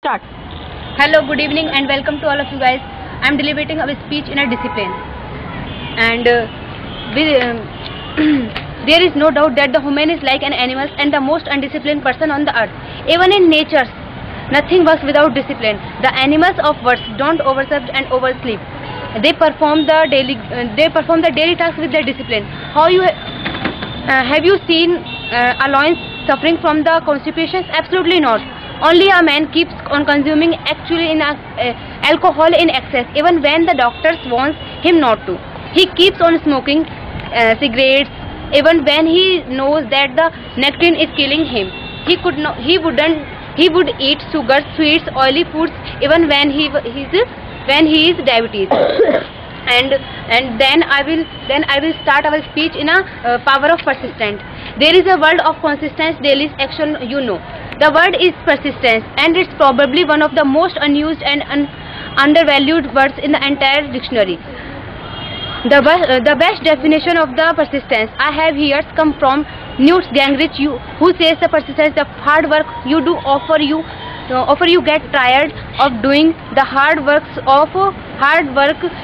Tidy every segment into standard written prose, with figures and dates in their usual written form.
Start. Hello, good evening and welcome to all of you guys. I am deliberating a speech in a discipline, and there is no doubt that the human is like an animal and the most undisciplined person on the earth. Even in nature, nothing works without discipline. The animals of birds don't oversleep and oversleep. They perform the daily tasks with their discipline. Have you seen a lion suffering from the constipation? Absolutely not. Only a man keeps on consuming alcohol in excess, even when the doctors warns him not to. He keeps on smoking cigarettes, even when he knows that the nicotine is killing him. He would eat sugar, sweets, oily foods, even when he is diabetes. and then I will start our speech in a power of persistence. There is a word of consistent daily action, you know. The word is persistence, and it's probably one of the most unused and undervalued words in the entire dictionary. The best definition of the persistence I have here comes from Newt Gingrich, who says the persistence, the hard work you do offer you get tired of doing the hard work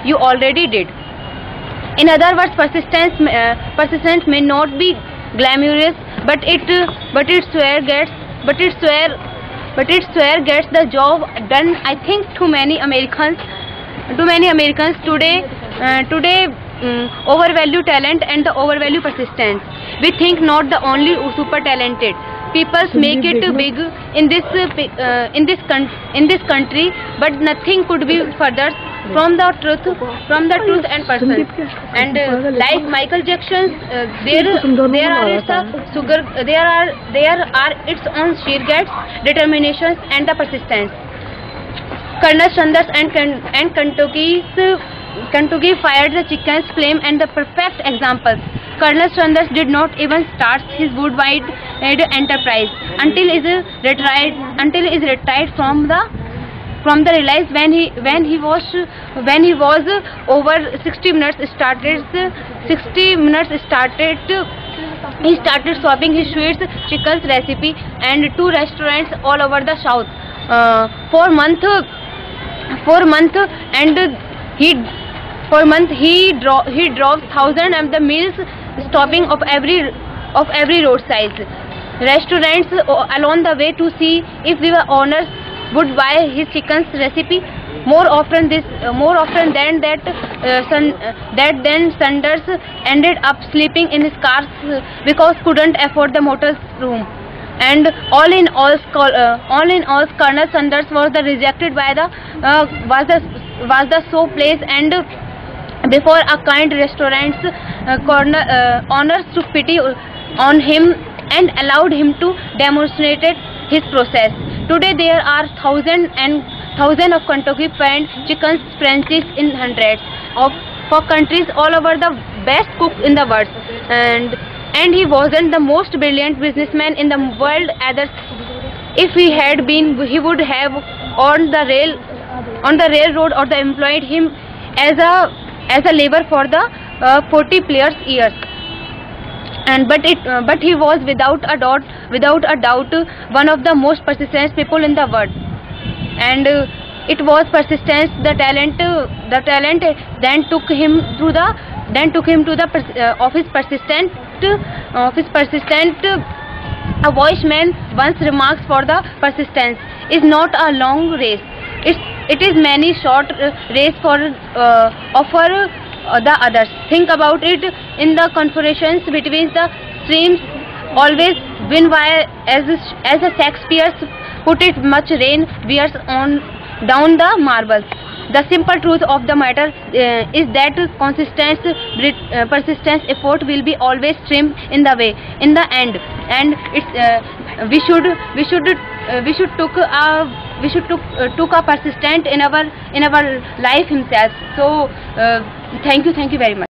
you already did. In other words, persistence may not be glamorous, but it swear gets the job done. I think too many Americans today overvalue talent and the overvalue persistence. We think not the only super talented people make it big in this country, but nothing could be further from the truth and person. And like Michael Jackson, there are its own sheer guts, determinations, and the persistence. Colonel Sanders and Kentucky fired the chickens flame and the perfect examples. Colonel Sanders did not even start his worldwide enterprise until he retired from the realize when he was over 60 minutes started. He started swapping his sweets, chickens recipe and 2 restaurants all over the South. For month he drove thousands of the meals, stopping of every roadside restaurants along the way to see if the owners would buy his chicken's recipe. More often than that, Sanders ended up sleeping in his car because couldn't afford the motor room. And all in all, Colonel Sanders was rejected by the show place, and before a kind restaurant's owners took pity on him and allowed him to demonstrate his process. Today there are thousands of Kentucky Fried Chicken franchises in hundreds for countries all over, the best cook in the world. And he wasn't the most brilliant businessman in the world either. If he had been, he would have on the railroad or employed him as a labor for the 40 plus years. But he was without a doubt one of the most persistent people in the world. And it was persistence, the talent then took him to the office persistent. A wise man once remarks, for the persistence is not a long race. It is many short race for the others. Think about it. In the conversations between the streams, always win by, as a Shakespeare put it, much rain bears on down the marbles. The simple truth of the matter is that persistence effort will be always trimmed in the end, and we should took a persistent in our life himself. So thank you very much.